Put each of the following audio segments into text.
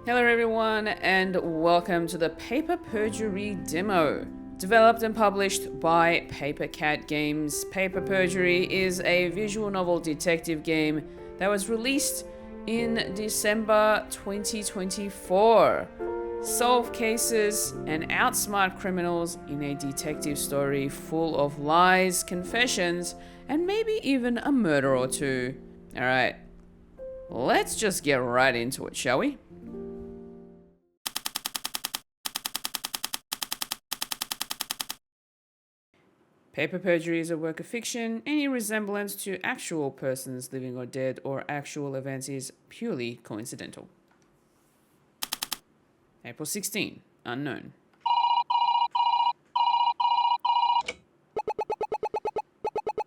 Hello everyone and welcome to the Paper Perjury demo. Developed and published by Paper Cat Games, Paper Perjury is a visual novel detective game that was released in December 2024. Solve cases and outsmart criminals in a detective story full of lies, confessions, and maybe even a murder or two. Alright, let's just get right into it, shall we? Paper Perjury is a work of fiction. Any resemblance to actual persons, living or dead, or actual events is purely coincidental. April 16, unknown.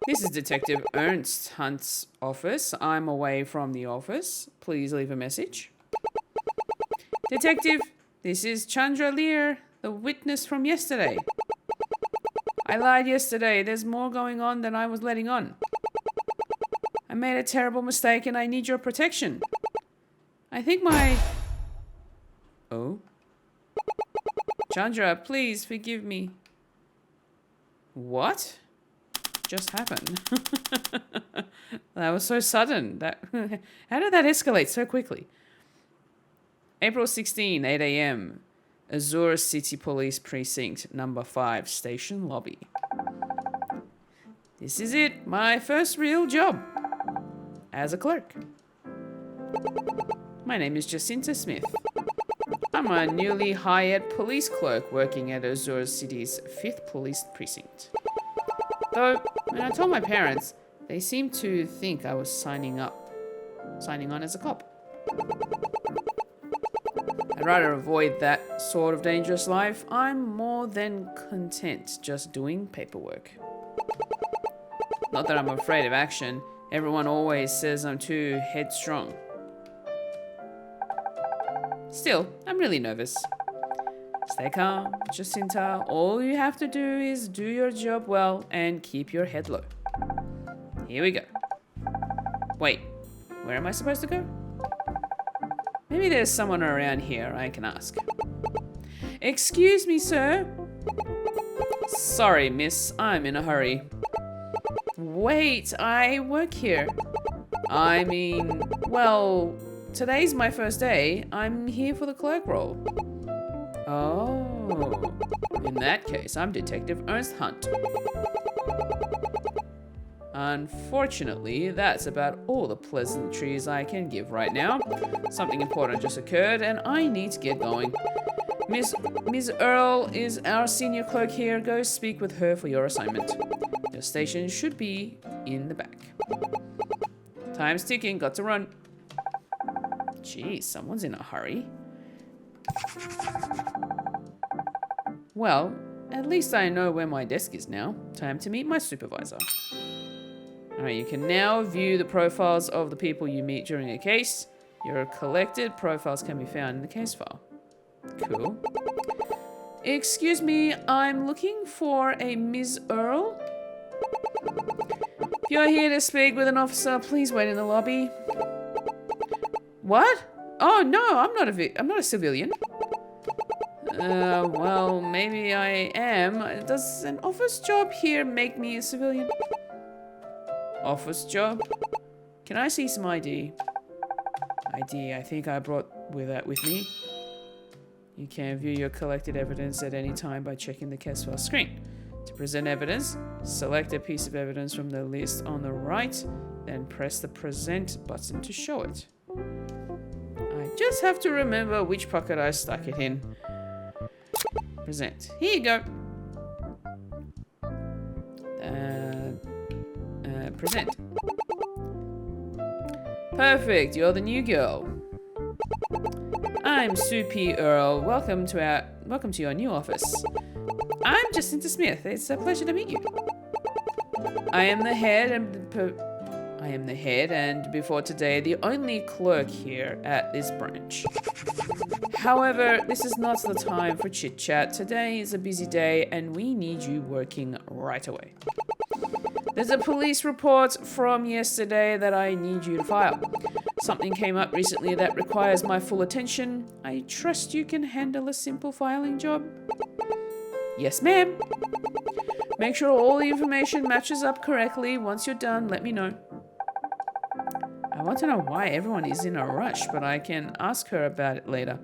This is Detective Ernst Hunt's office. I'm away from the office. Please leave a message. Detective, this is Chandra Lear, the witness from yesterday. I lied yesterday. There's more going on than I was letting on. I made a terrible mistake and I need your protection. I think my... Oh? Chandra, please forgive me. What just happened? That was so sudden. How did that escalate so quickly? April 16, 8 a.m. Azure City Police Precinct, number 5, station lobby. This is it, my first real job as a clerk. My name is Justine Smith. I'm a newly hired police clerk working at Azure City's 5th Police Precinct. Though, when I told my parents, they seemed to think I was signing on as a cop. I'd rather avoid that sort of dangerous life. I'm more than content just doing paperwork. Not that I'm afraid of action. Everyone always says I'm too headstrong. Still, I'm really nervous. Stay calm, Jacinta. All you have to do is do your job well and keep your head low. Here we go. Wait, where am I supposed to go? Maybe there's someone around here I can ask. Excuse me, sir. Sorry, miss. I'm in a hurry. Wait, I work here. I mean, well, today's my first day. I'm here for the clerk role. Oh, in that case, I'm Detective Ernst Hunt. Unfortunately, that's about all the pleasantries I can give right now. Something important just occurred and I need to get going. Miss Earl is our senior clerk here. Go speak with her for your assignment. Your station should be in the back. Time's ticking, got to run. Geez, someone's in a hurry. Well, at least I know where my desk is now. Time to meet my supervisor. Alright, you can now view the profiles of the people you meet during a case. Your collected profiles can be found in the case file. Cool. Excuse me, I'm looking for a Ms. Earl. If you're here to speak with an officer, please wait in the lobby. What? Oh no, I'm not a civilian. Well, maybe I am. Does an office job here make me a civilian? Office job? Can I see some ID? ID, I think I brought with me. You can view your collected evidence at any time by checking the case file screen. To present evidence, select a piece of evidence from the list on the right, then press the present button to show it. I just have to remember which pocket I stuck it in. Present. Here you go. Present. Perfect, you're the new girl. I'm Sue P. Earl. Welcome to your new office. I'm Justine Smith. It's a pleasure to meet you. I am the head and before today the only clerk here at this branch. However, this is not the time for chit chat. Today is a busy day and we need you working right away. There's a police report from yesterday that I need you to file. Something came up recently that requires my full attention. I trust you can handle a simple filing job? Yes, ma'am. Make sure all the information matches up correctly. Once you're done, let me know. I want to know why everyone is in a rush, but I can ask her about it later.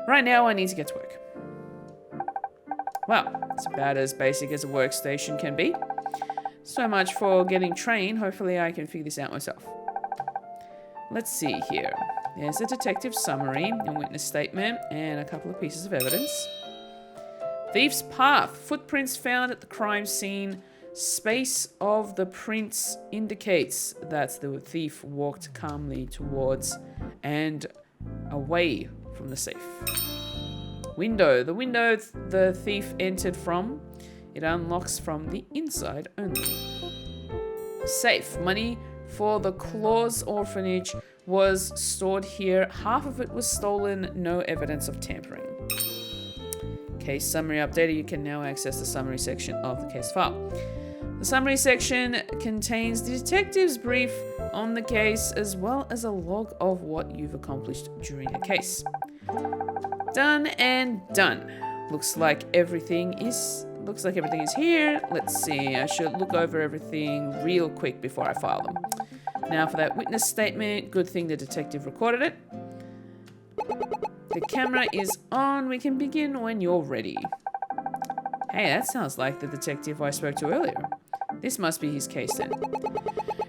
Right now, I need to get to work. Well, it's about as basic as a workstation can be. So much for getting trained. Hopefully I can figure this out myself. Let's see here. There's a detective summary, a witness statement, and a couple of pieces of evidence. Thief's path. Footprints found at the crime scene. Space of the prints indicates that the thief walked calmly towards and away from the safe. Window. The window the thief entered from. It unlocks from the inside only. Safe. Money for the Claus orphanage was stored here. Half of it was stolen. No evidence of tampering. Case summary updated. You can now access the summary section of the case file. The summary section contains the detective's brief on the case as well as a log of what you've accomplished during the case. Done and done. Looks like everything is here. Let's see. I should look over everything real quick before I file them. Now for that witness statement. Good thing the detective recorded it. The camera is on. We can begin when you're ready. Hey, that sounds like the detective I spoke to earlier. This must be his case then.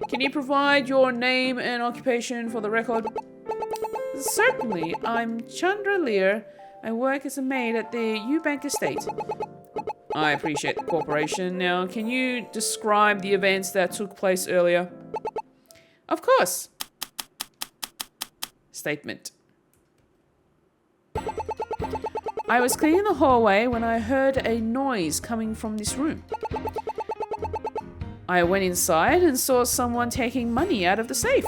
Can you provide your name and occupation for the record? Certainly. I'm Chandra Lear. I work as a maid at the Eubank estate. I appreciate the cooperation. Now, can you describe the events that took place earlier? Of course. Statement. I was cleaning the hallway when I heard a noise coming from this room. I went inside and saw someone taking money out of the safe.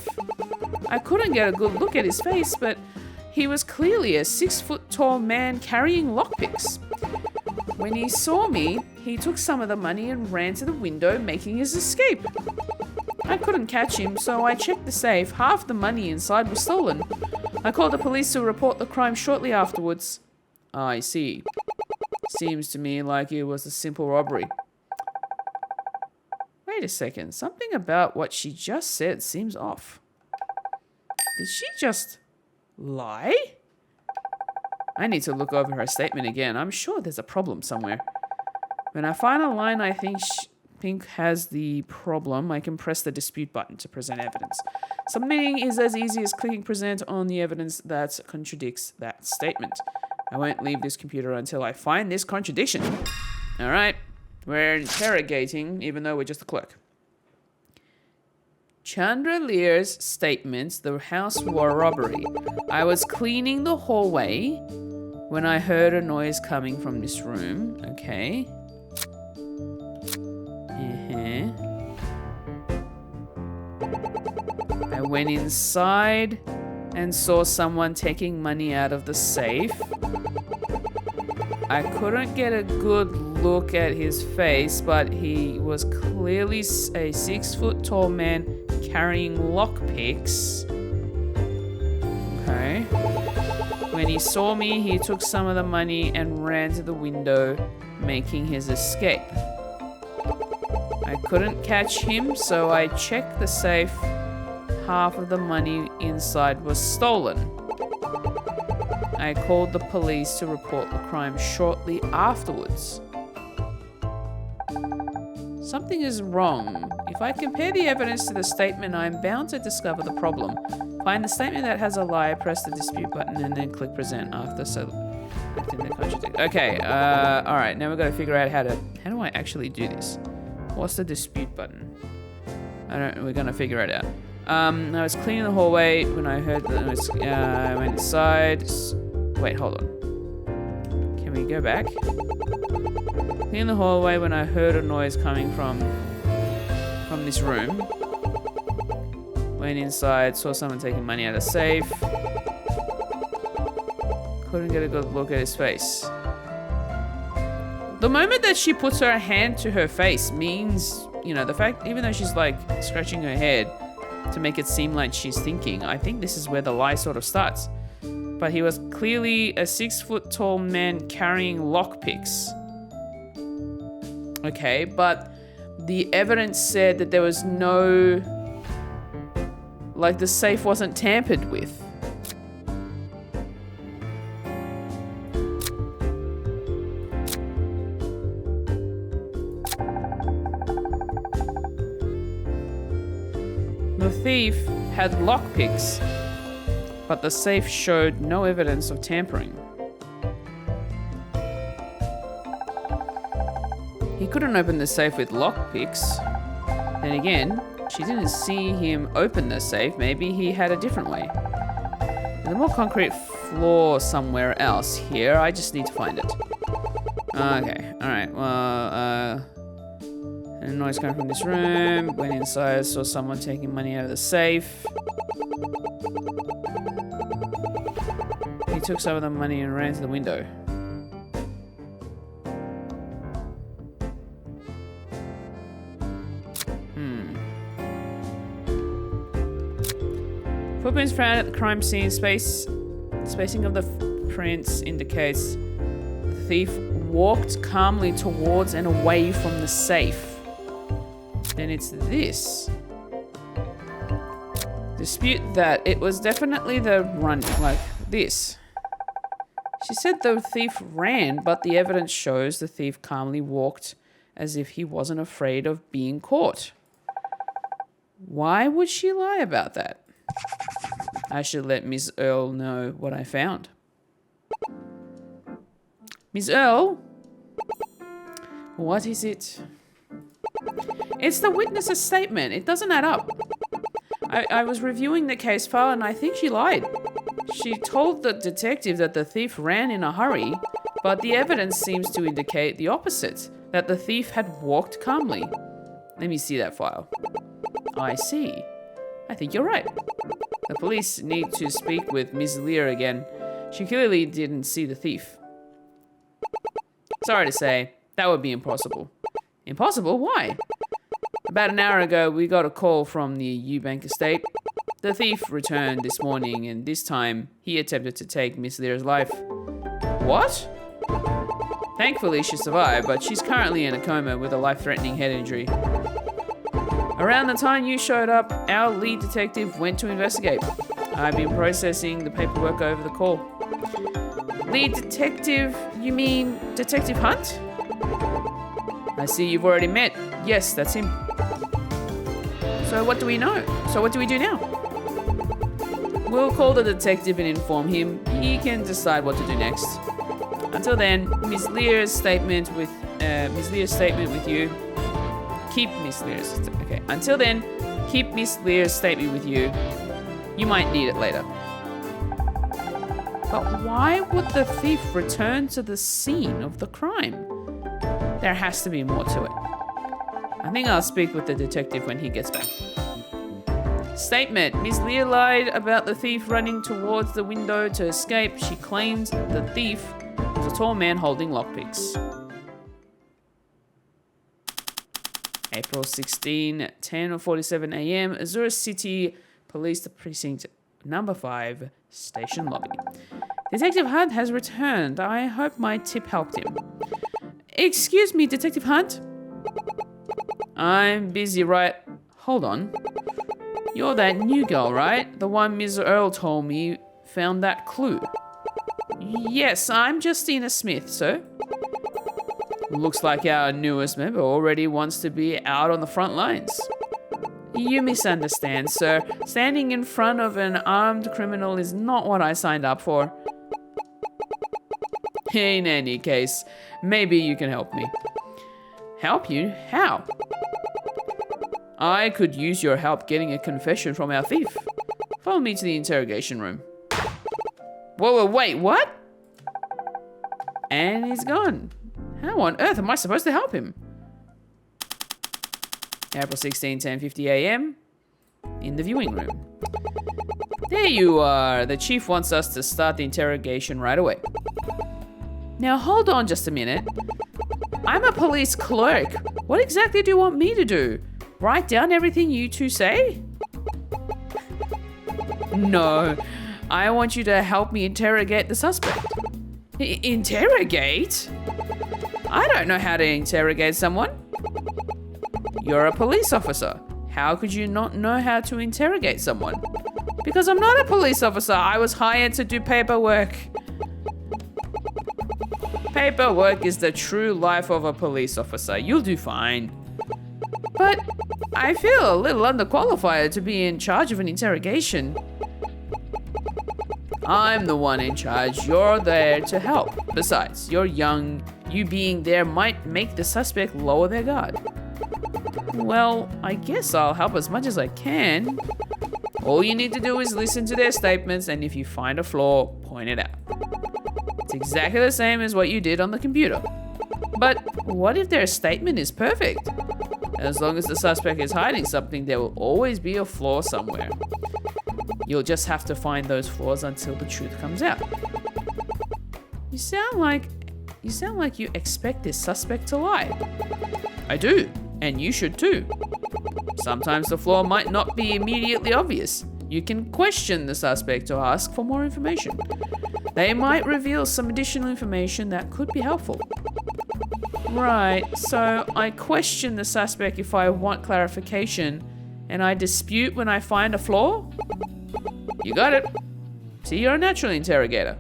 I couldn't get a good look at his face, but he was clearly a 6-foot-tall man carrying lockpicks. When he saw me, he took some of the money and ran to the window, making his escape. I couldn't catch him, so I checked the safe. Half the money inside was stolen. I called the police to report the crime shortly afterwards. I see. Seems to me like it was a simple robbery. Wait a second. Something about what she just said seems off. Did she just lie? I need to look over her statement again. I'm sure there's a problem somewhere. When I find a line I think has the problem, I can press the dispute button to present evidence. Submitting is as easy as clicking present on the evidence that contradicts that statement. I won't leave this computer until I find this contradiction. All right. We're interrogating, even though we're just a clerk. Chandra Lear's statements, the house was a robbery. I was cleaning the hallway when I heard a noise coming from this room. Okay. I went inside and saw someone taking money out of the safe. I couldn't get a good look at his face, but he was clearly a 6-foot-tall man carrying lockpicks. Okay. When he saw me, he took some of the money and ran to the window, making his escape. I couldn't catch him, so I checked the safe. Half of the money inside was stolen. I called the police to report the crime shortly afterwards. Something is wrong. If I compare the evidence to the statement, I am bound to discover the problem. Find the statement that has a lie, press the dispute button, and then click present after. Okay, alright, now we've got to figure out how do I actually do this? What's the dispute button? We're gonna figure it out. I was cleaning the hallway when I heard the noise. I went inside. Wait, hold on. Can we go back? Cleaning the hallway when I heard a noise coming from this room. Went inside, saw someone taking money out of the safe. Couldn't get a good look at his face. The moment that she puts her hand to her face means, you know, the fact, even though she's like scratching her head, to make it seem like she's thinking. I think this is where the lie sort of starts. But he was clearly a 6-foot-tall man carrying lockpicks. Okay, but the evidence said that there was no... Like, the safe wasn't tampered with. The thief had lockpicks, but the safe showed no evidence of tampering. He couldn't open the safe with lockpicks. Then again, she didn't see him open the safe. Maybe he had a different way. There's a more concrete floor somewhere else here. I just need to find it. Okay, alright. Well, a noise coming from this room. Went inside, saw someone taking money out of the safe. He took some of the money and ran to the window. Footprints found at the crime scene. Spacing of the prints indicates the thief walked calmly towards and away from the safe. Then it's this. Dispute that. It was definitely the run, like this. She said the thief ran, but the evidence shows the thief calmly walked as if he wasn't afraid of being caught. Why would she lie about that? I should let Miss Earl know what I found. Miss Earl? What is it? It's the witness's statement. It doesn't add up. I was reviewing the case file and I think she lied. She told the detective that the thief ran in a hurry, but the evidence seems to indicate the opposite, that the thief had walked calmly. Let me see that file. I see. I think you're right. The police need to speak with Miss Lear again. She clearly didn't see the thief. Sorry to say, that would be impossible. Impossible? Why? About an hour ago, we got a call from the Eubank estate. The thief returned this morning, and this time, he attempted to take Miss Lear's life. What? Thankfully, she survived, but she's currently in a coma with a life-threatening head injury. Around the time you showed up, our lead detective went to investigate. I've been processing the paperwork over the call. Lead detective? You mean Detective Hunt? I see you've already met. Yes, that's him. So what do we know? So what do we do now? We'll call the detective and inform him. He can decide what to do next. Until then, Miss Lear's statement with you. Keep Miss Lear's. Okay. Until then, keep Miss Lear's statement with you. You might need it later. But why would the thief return to the scene of the crime? There has to be more to it. I think I'll speak with the detective when he gets back. Statement. Miss Lear lied about the thief running towards the window to escape. She claims the thief was a tall man holding lockpicks. April 16, 10:47 a.m. Azura City Police Precinct Number 5, Station Lobby. Detective Hunt has returned. I hope my tip helped him. Excuse me, Detective Hunt? I'm busy, right? Hold on. You're that new girl, right? The one Ms. Earl told me found that clue. Yes, I'm Justine Smith, sir. Looks like our newest member already wants to be out on the front lines. You misunderstand, sir. Standing in front of an armed criminal is not what I signed up for. In any case, maybe you can help me. Help you? How? I could use your help getting a confession from our thief. Follow me to the interrogation room. Whoa, wait, what? And he's gone. How on earth am I supposed to help him? April 16, 10:50 a.m. in the viewing room. There you are. The chief wants us to start the interrogation right away. Now hold on just a minute. I'm a police clerk. What exactly do you want me to do? Write down everything you two say? No, I want you to help me interrogate the suspect. Interrogate? I don't know how to interrogate someone. You're a police officer. How could you not know how to interrogate someone? Because I'm not a police officer. I was hired to do paperwork. Paperwork is the true life of a police officer. You'll do fine. But I feel a little underqualified to be in charge of an interrogation. I'm the one in charge. You're there to help. Besides, you're young. You being there might make the suspect lower their guard. Well, I guess I'll help as much as I can. All you need to do is listen to their statements, and if you find a flaw, point it out. It's exactly the same as what you did on the computer. But what if their statement is perfect? As long as the suspect is hiding something, there will always be a flaw somewhere. You'll just have to find those flaws until the truth comes out. You sound like you expect this suspect to lie. I do, and you should too. Sometimes the flaw might not be immediately obvious. You can question the suspect or ask for more information. They might reveal some additional information that could be helpful. Right, so I question the suspect if I want clarification, and I dispute when I find a flaw? You got it. See, you're a natural interrogator.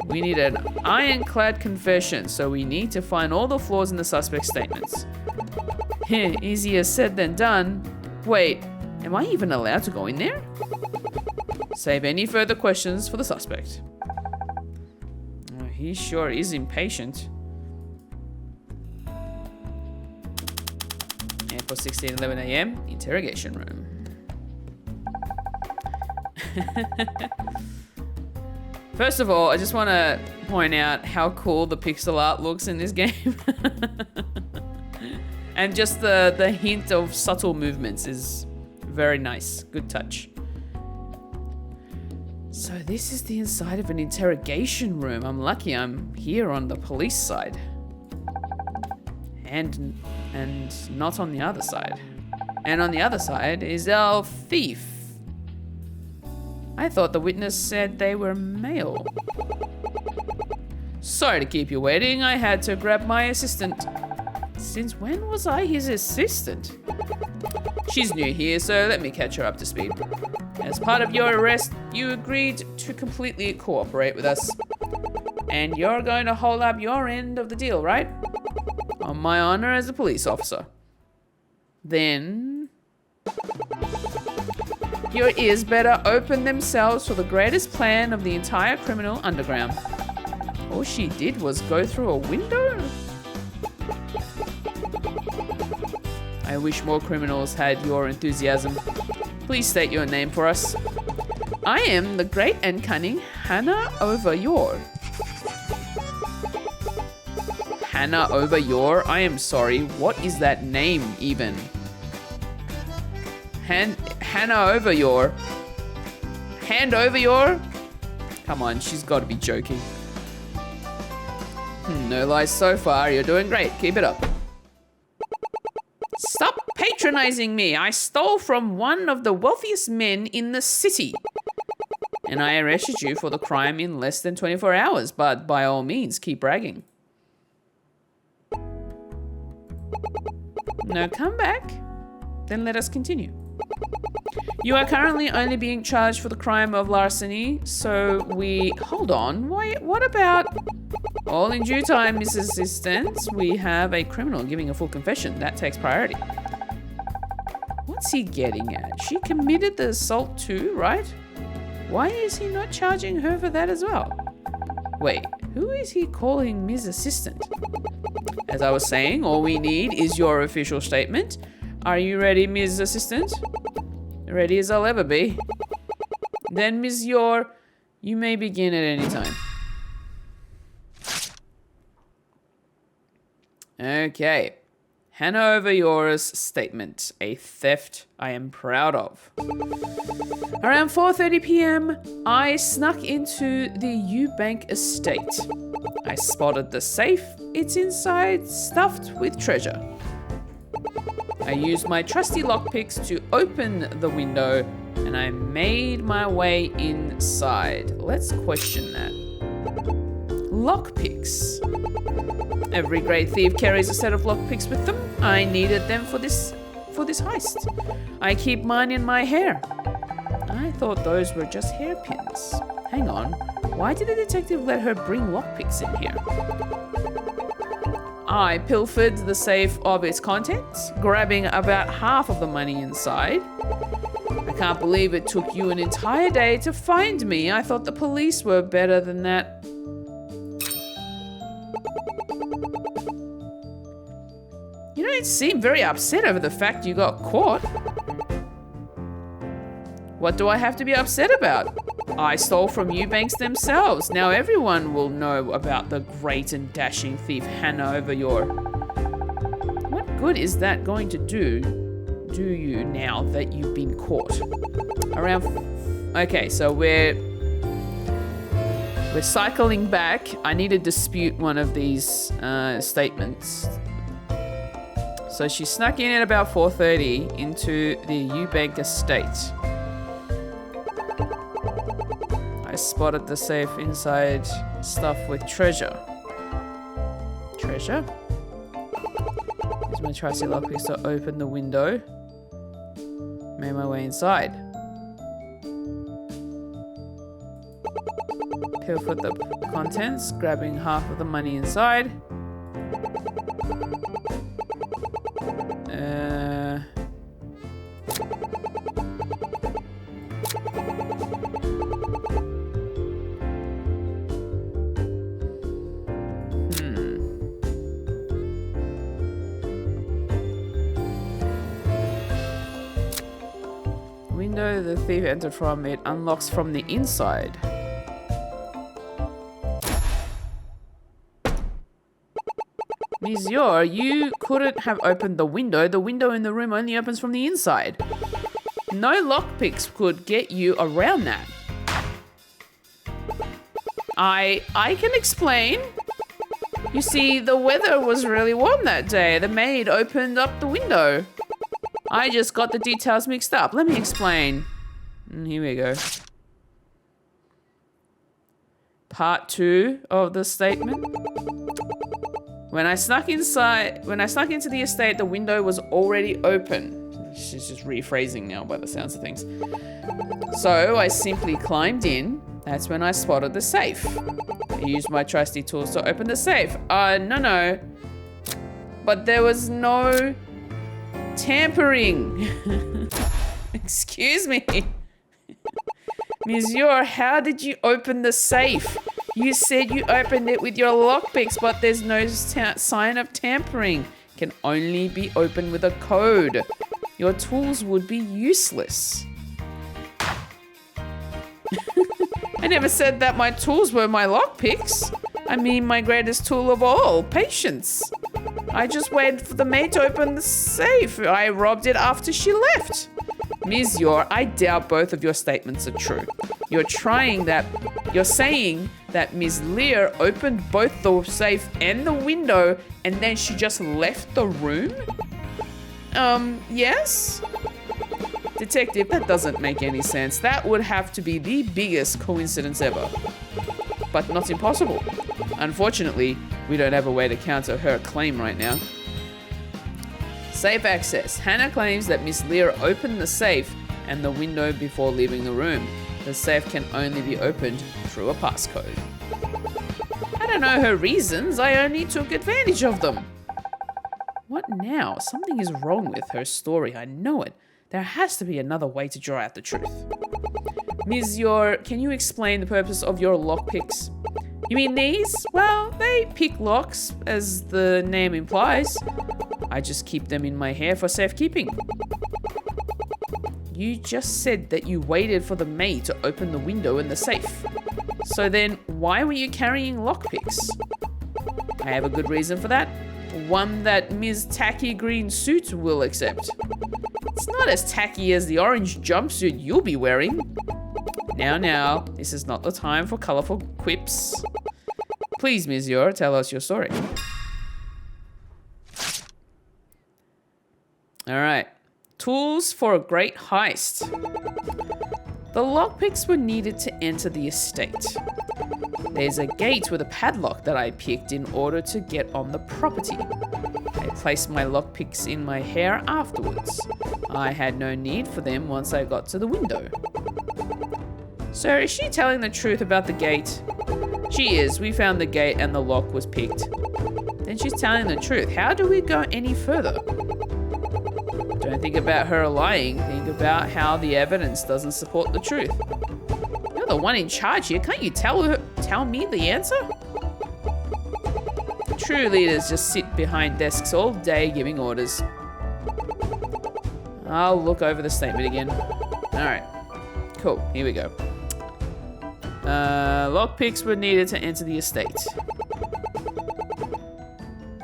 We need an ironclad confession, so we need to find all the flaws in the suspect's statements. Easier said than done. Wait, am I even allowed to go in there? Save any further questions for the suspect. Oh, he sure is impatient. And for 16:11 a.m., interrogation room. First of all, I just want to point out how cool the pixel art looks in this game. And just the hint of subtle movements is very nice. Good touch. So this is the inside of an interrogation room. I'm lucky I'm here on the police side. And not on the other side. And on the other side is our thief. I thought the witness said they were male. Sorry to keep you waiting. I had to grab my assistant. Since when was I his assistant? She's new here, so let me catch her up to speed. As part of your arrest, you agreed to completely cooperate with us. And you're going to hold up your end of the deal, right? On my honor as a police officer. Then your ears better open themselves for the greatest plan of the entire criminal underground. All she did was go through a window? I wish more criminals had your enthusiasm. Please state your name for us. I am the great and cunning Hannah Overyor. Hannah Overyor? I am sorry, what is that name even? Hannah Overyor? Hand over your? Come on, she's got to be joking. No lies so far, you're doing great, keep it up. Stop patronizing me. I stole from one of the wealthiest men in the city. And I arrested you for the crime in less than 24 hours, but by all means, keep bragging. No, come back. Then let us continue. You are currently only being charged for the crime of larceny, so hold on, what about... All in due time, Mrs. Assistant. We have a criminal giving a full confession. That takes priority. What's he getting at? She committed the assault too, right? Why is he not charging her for that as well? Wait, who is he calling Ms. Assistant? As I was saying, all we need is your official statement. Are you ready, Ms. Assistant? Ready as I'll ever be. Then, Ms. Yor, you may begin at any time. Okay. Hannah Overyor's statement. A theft I am proud of. Around 4:30 p.m., I snuck into the Eubank estate. I spotted the safe. It's inside stuffed with treasure. I used my trusty lockpicks to open the window, and I made my way inside. Let's question that. Lockpicks. Every great thief carries a set of lockpicks with them. I needed them for this heist. I keep mine in my hair. I thought those were just hairpins. Hang on, why did the detective let her bring lockpicks in here? I pilfered the safe of its contents, grabbing about half of the money inside. I can't believe it took you an entire day to find me. I thought the police were better than that. You don't seem very upset over the fact you got caught. What do I have to be upset about? I stole from Eubanks themselves. Now everyone will know about the great and dashing thief Hannah over your... What good is that going to do you now that you've been caught? Okay, so we're cycling back. I need to dispute one of these statements. So she snuck in at about 4:30 into the Eubank estate. I spotted the safe inside stuffed with treasure. Treasure? Use my trusty lockpicks to open the window. Made my way inside. Pilfered the contents, grabbing half of the money inside. Window the thief entered from, it unlocks from the inside. Monsieur, you couldn't have opened the window. The window in the room only opens from the inside. No lockpicks could get you around that. I can explain. You see, the weather was really warm that day. The maid opened up the window. I just got the details mixed up. Let me explain. Here we go. Part 2 of the statement. When I snuck into the estate, the window was already open. She's just rephrasing now by the sounds of things. So I simply climbed in. That's when I spotted the safe. I used my trusty tools to open the safe. No. But there was no tampering. Excuse me. Monsieur, how did you open the safe? You said you opened it with your lockpicks, but there's no sign of tampering. It can only be opened with a code. Your tools would be useless. I never said that my tools were my lockpicks. I mean my greatest tool of all, patience. I just waited for the maid to open the safe. I robbed it after she left. Monsieur, I doubt both of your statements are true. You're saying that Ms. Lear opened both the safe and the window and then she just left the room? Yes? Detective, that doesn't make any sense. That would have to be the biggest coincidence ever. But not impossible. Unfortunately, we don't have a way to counter her claim right now. Safe access. Hannah claims that Miss Lear opened the safe and the window before leaving the room. The safe can only be opened through a passcode. I don't know her reasons. I only took advantage of them. What now? Something is wrong with her story. I know it. There has to be another way to draw out the truth. Monsieur, can you explain the purpose of your lockpicks? You mean these? Well, they pick locks, as the name implies. I just keep them in my hair for safekeeping. You just said that you waited for the maid to open the window in the safe. So then, why were you carrying lockpicks? I have a good reason for that. One that Ms. Tacky Green Suit will accept. It's not as tacky as the orange jumpsuit you'll be wearing. Now, this is not the time for colourful quips. Please, Monsieur, tell us your story. Alright. Tools for a great heist. The lockpicks were needed to enter the estate. There's a gate with a padlock that I picked in order to get on the property. I placed my lockpicks in my hair afterwards. I had no need for them once I got to the window. So is she telling the truth about the gate? She is. We found the gate and the lock was picked. Then she's telling the truth. How do we go any further? Don't think about her lying. Think about how the evidence doesn't support the truth. You're the one in charge here. Can't you tell me the answer? True leaders just sit behind desks all day giving orders. I'll look over the statement again. Alright. Cool. Here we go. Lockpicks were needed to enter the estate.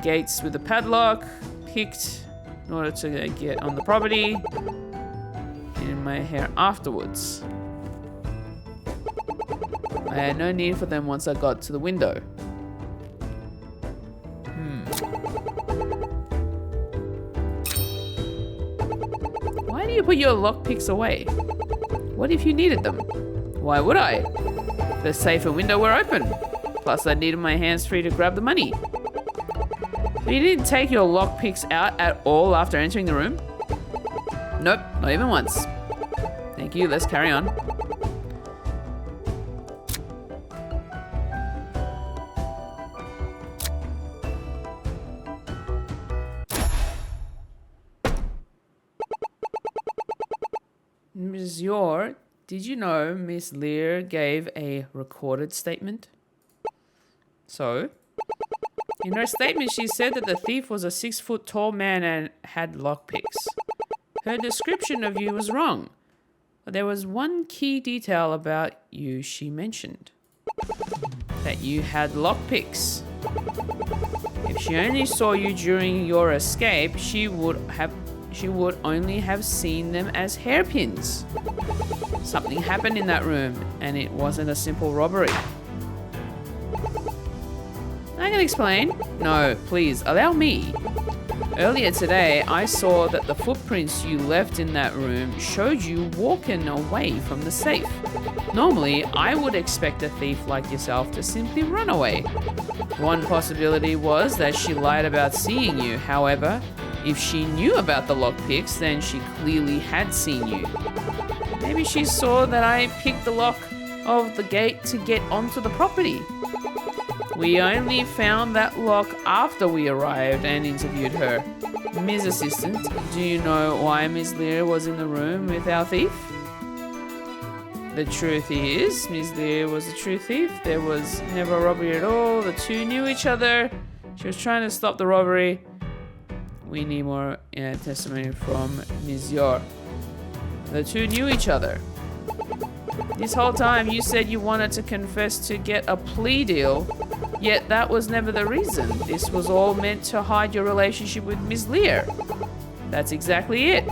Gates with a padlock picked in order to get on the property. In my hair afterwards. I had no need for them once I got to the window. Why do you put your lockpicks away? What if you needed them? Why would I? The safe and window were open. Plus, I needed my hands free to grab the money. So you didn't take your lockpicks out at all after entering the room? Nope, not even once. Thank you, let's carry on. Ms. Yor, did you know Miss Lear gave a recorded statement? So, in her statement, she said that the thief was a 6-foot-tall man and had lockpicks. Her description of you was wrong. But there was one key detail about you she mentioned. That you had lockpicks. If she only saw you during your escape, she would only have seen them as hairpins. Something happened in that room, and it wasn't a simple robbery. I can explain. No, please, allow me. Earlier today, I saw that the footprints you left in that room showed you walking away from the safe. Normally, I would expect a thief like yourself to simply run away. One possibility was that she lied about seeing you. However, if she knew about the lockpicks, then she clearly had seen you. Maybe she saw that I picked the lock of the gate to get onto the property. We only found that lock after we arrived and interviewed her. Ms. Assistant, do you know why Ms. Lear was in the room with our thief? The truth is, Ms. Lear was a true thief. There was never a robbery at all. The two knew each other. She was trying to stop the robbery. We need more testimony from Ms. Yor. The two knew each other. This whole time you said you wanted to confess to get a plea deal, yet that was never the reason. This was all meant to hide your relationship with Ms. Lear. That's exactly it.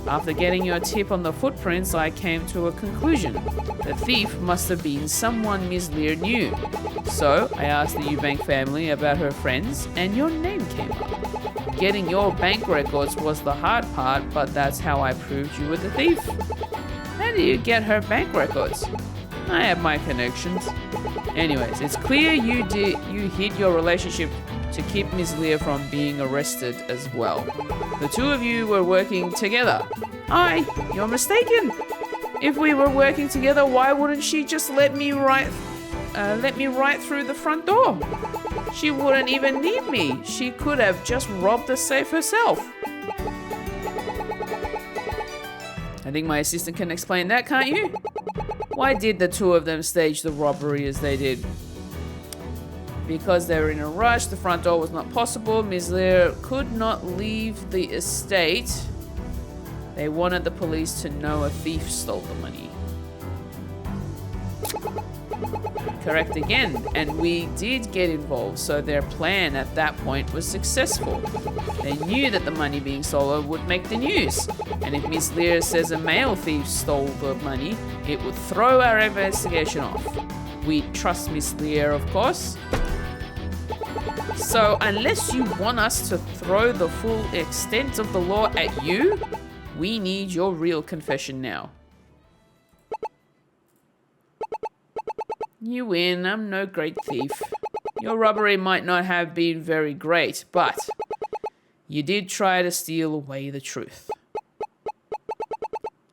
After getting your tip on the footprints, I came to a conclusion. The thief must have been someone Ms. Lear knew. So I asked the Eubank family about her friends, and your name came up. Getting your bank records was the hard part, but that's how I proved you were the thief. How do you get her bank records? I have my connections. Anyways, it's clear you hid your relationship to keep Ms. Lear from being arrested as well. The two of you were working together. You're mistaken. If we were working together, why wouldn't she just let me right through the front door? She wouldn't even need me. She could have just robbed the safe herself. I think my assistant can explain that, can't you? Why did the two of them stage the robbery as they did? Because they were in a rush, the front door was not possible, Ms. Lear could not leave the estate. They wanted the police to know a thief stole the money. Correct again, and we did get involved, so their plan at that point was successful. They knew that the money being stolen would make the news, and if Miss Lear says a male thief stole the money, it would throw our investigation off. We trust Miss Lear, of course. So unless you want us to throw the full extent of the law at you, We need your real confession now. You win. I'm no great thief. Your robbery might not have been very great, but you did try to steal away the truth.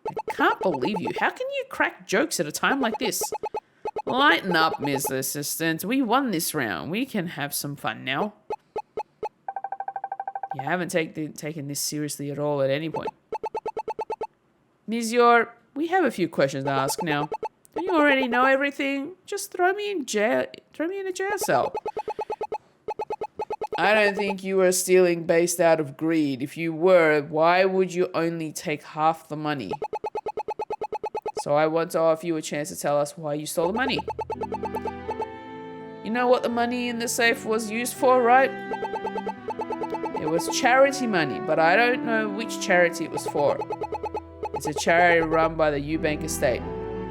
I can't believe you. How can you crack jokes at a time like this? Lighten up, Miss Assistant. We won this round. We can have some fun now. You haven't taken this seriously at all at any point. Monsieur, we have a few questions to ask now. Don't you already know everything? Just throw me in jail. Throw me in a jail cell. I don't think you were stealing based out of greed. If you were, why would you only take half the money? So I want to offer you a chance to tell us why you stole the money. You know what the money in the safe was used for, right? It was charity money, but I don't know which charity it was for. It's a charity run by the Eubank estate.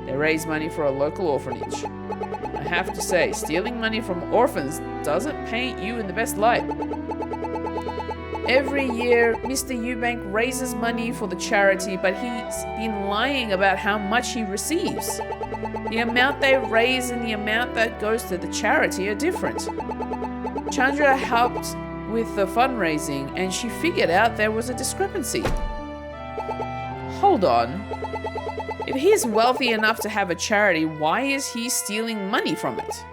They raise money for a local orphanage. I have to say, stealing money from orphans doesn't paint you in the best light. Every year, Mr. Eubank raises money for the charity, but he's been lying about how much he receives. The amount they raise and the amount that goes to the charity are different. Chandra helped with the fundraising and she figured out there was a discrepancy. Hold on. If he's wealthy enough to have a charity, why is he stealing money from it?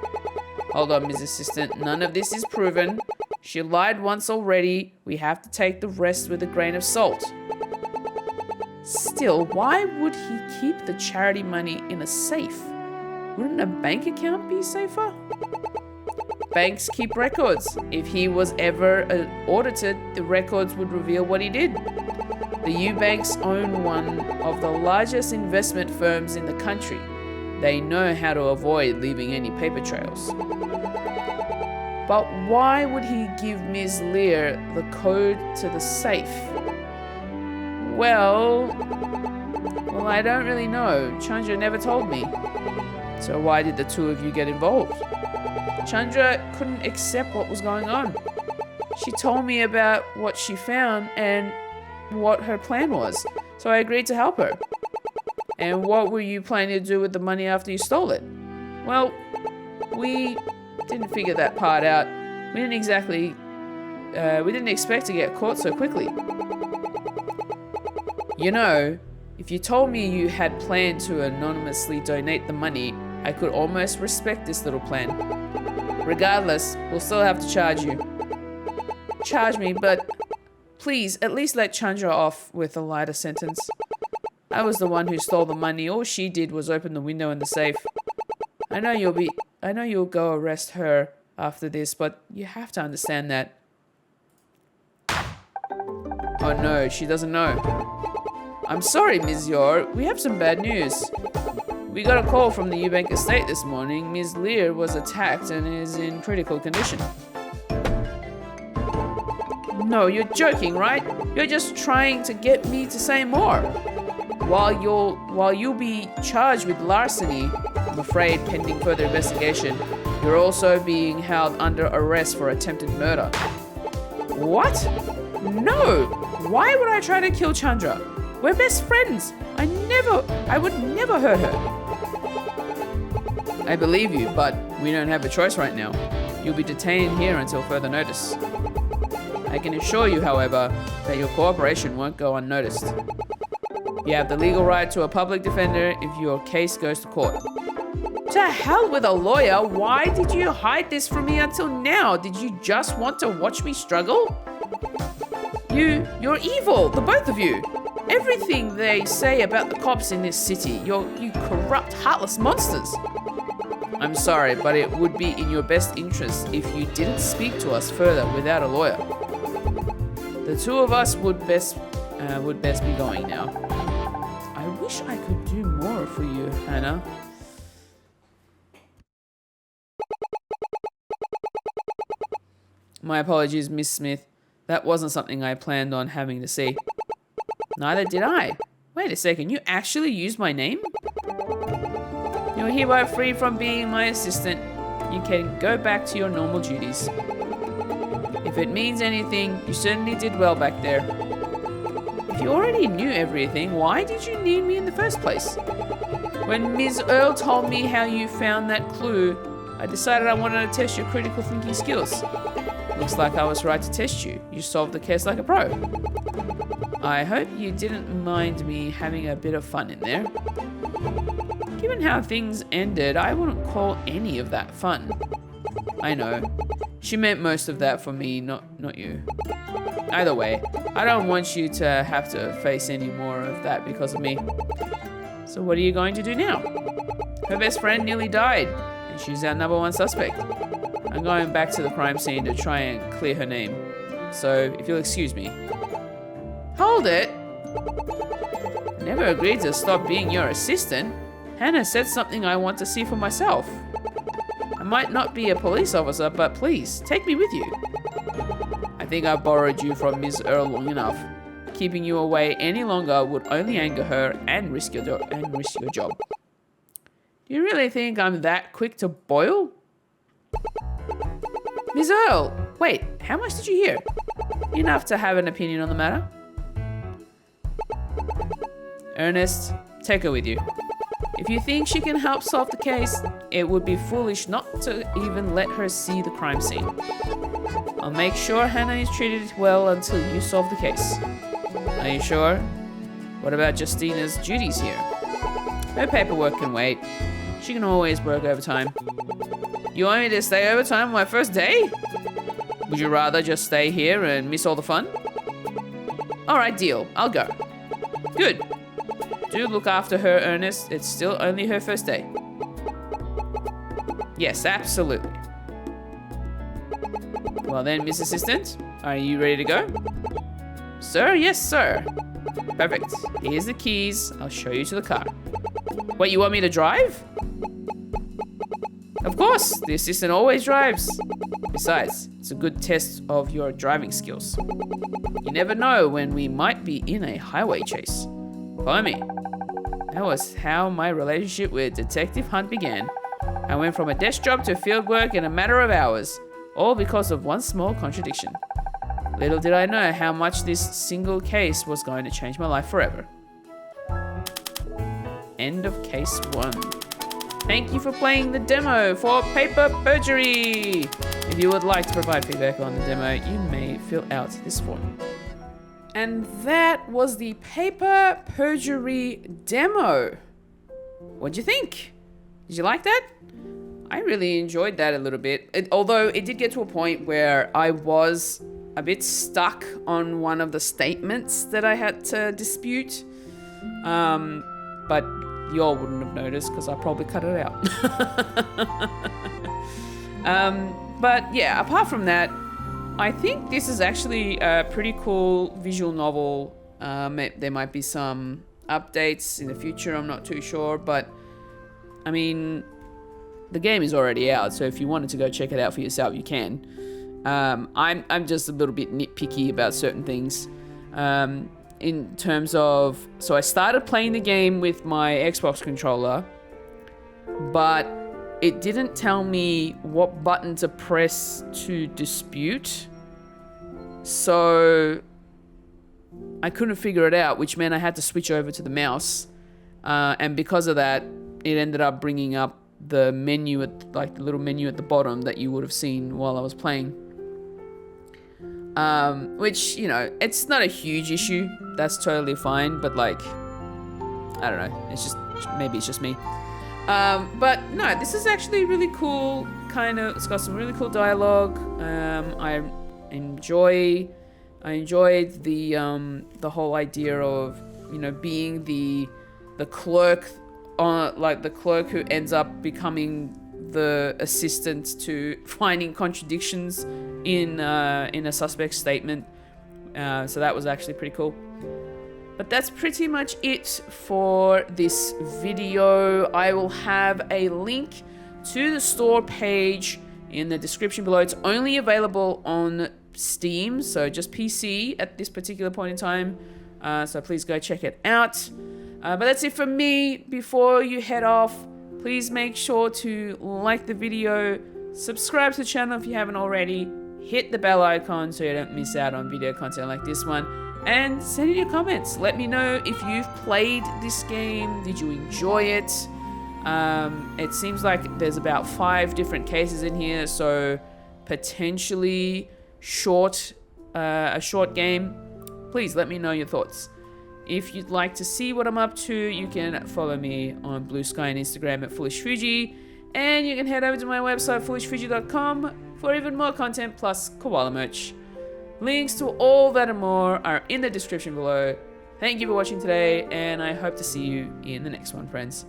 Hold on, Ms. Assistant. None of this is proven. She lied once already. We have to take the rest with a grain of salt. Still, why would he keep the charity money in a safe? Wouldn't a bank account be safer? Banks keep records. If he was ever audited, the records would reveal what he did. The Eubanks own one of the largest investment firms in the country. They know how to avoid leaving any paper trails. But why would he give Ms. Lear the code to the safe? Well, I don't really know. Chandra never told me. So why did the two of you get involved? Chandra couldn't accept what was going on. She told me about what she found and what her plan was, so I agreed to help her. And what were you planning to do with the money after you stole it? Well, we didn't figure that part out. We didn't expect to get caught so quickly. You know, if you told me you had planned to anonymously donate the money, I could almost respect this little plan. Regardless, we'll still have to charge you. Charge me, but please, at least let Chandra off with a lighter sentence. I was the one who stole the money. All she did was open the window in the safe. I know you'll go arrest her after this, but you have to understand that. Oh no, she doesn't know. I'm sorry, Ms. Yor. We have some bad news. We got a call from the Eubank estate this morning. Ms. Lear was attacked and is in critical condition. No, you're joking, right? You're just trying to get me to say more. While you'll be charged with larceny, I'm afraid pending further investigation, you're also being held under arrest for attempted murder. What? No! Why would I try to kill Chandra? We're best friends. I would never hurt her. I believe you, but we don't have a choice right now. You'll be detained here until further notice. I can assure you, however, that your cooperation won't go unnoticed. You have the legal right to a public defender if your case goes to court. To hell with a lawyer. Why did you hide this from me until now? Did you just want to watch me struggle? You're evil, the both of you. Everything they say about the cops in this city, you corrupt, heartless monsters. I'm sorry, but it would be in your best interest if you didn't speak to us further without a lawyer. The two of us would best be going now. I wish I could do more for you, Hannah. My apologies, Miss Smith. That wasn't something I planned on having to see. Neither did I. Wait a second, you actually used my name? You're hereby free from being my assistant. You can go back to your normal duties. If it means anything, you certainly did well back there. If you already knew everything, why did you need me in the first place? When Ms. Earl told me how you found that clue, I decided I wanted to test your critical thinking skills. Looks like I was right to test you. You solved the case like a pro. I hope you didn't mind me having a bit of fun in there. Given how things ended, I wouldn't call any of that fun. I know. She meant most of that for me, not you. Either way, I don't want you to have to face any more of that because of me. So what are you going to do now? Her best friend nearly died, and she's our #1 suspect. I'm going back to the crime scene to try and clear her name. So, if you'll excuse me. Hold it! I never agreed to stop being your assistant. Hannah said something I want to see for myself. I might not be a police officer, but please, take me with you. I think I borrowed you from Ms. Earl long enough. Keeping you away any longer would only anger her and risk your job. Do you really think I'm that quick to boil? Ms. Earl, wait, how much did you hear? Enough to have an opinion on the matter. Ernest, take her with you. If you think she can help solve the case, it would be foolish not to even let her see the crime scene. I'll make sure Hannah is treated well until you solve the case. Are you sure? What about Justina's duties here? Her paperwork can wait. She can always work overtime. You want me to stay overtime on my first day? Would you rather just stay here and miss all the fun? Alright, deal. I'll go. Good. Do look after her, Ernest. It's still only her first day. Yes, absolutely. Well then, Miss Assistant, are you ready to go? Sir, yes, sir. Perfect. Here's the keys. I'll show you to the car. Wait, you want me to drive? Of course, the assistant always drives. Besides, it's a good test of your driving skills. You never know when we might be in a highway chase. Follow me. That was how my relationship with Detective Hunt began. I went from a desk job to field work in a matter of hours, all because of one small contradiction. Little did I know how much this single case was going to change my life forever. End of case 1. Thank you for playing the demo for Paper Perjury. If you would like to provide feedback on the demo, you may fill out this form. And that was the Paper Perjury demo. What'd you think? Did you like that? I really enjoyed that a little bit. Although it did get to a point where I was a bit stuck on one of the statements that I had to dispute. But y'all wouldn't have noticed because I probably cut it out. But yeah, apart from that, I think this is actually a pretty cool visual novel. There might be some updates in the future, I'm not too sure, but I mean, the game is already out, so if you wanted to go check it out for yourself, you can. I'm just a little bit nitpicky about certain things. In terms of, so I started playing the game with my Xbox controller, but it didn't tell me what button to press to dispute. So I couldn't figure it out, which meant I had to switch over to the mouse. And because of that, it ended up bringing up the menu at, like the little menu at the bottom that you would have seen while I was playing. Which, you know, it's not a huge issue. That's totally fine, but like, I don't know. It's just, maybe it's just me. But no, this is actually really cool. It's got some really cool dialogue. I enjoyed the whole idea of, you know, being the clerk, like the clerk who ends up becoming the assistant to finding contradictions in a suspect's statement. So that was actually pretty cool. But that's pretty much it for this video. I will have a link to the store page in the description below. It's only available on Steam, so just PC at this particular point in time. So please go check it out. But that's it from me. Before you head off, please make sure to like the video, subscribe to the channel if you haven't already, hit the bell icon so you don't miss out on video content like this one, And send in your comments. Let me know if you've played this game. Did you enjoy it? It seems like there's about 5 different cases in here, so potentially a short game. Please let me know your thoughts. If you'd like to see what I'm up to, you can follow me on Blue Sky and Instagram at FulishFuji, and you can head over to my website FulishFuji.com for even more content plus koala merch. Links to all that and more are in the description below. Thank you for watching today, and I hope to see you in the next one, friends.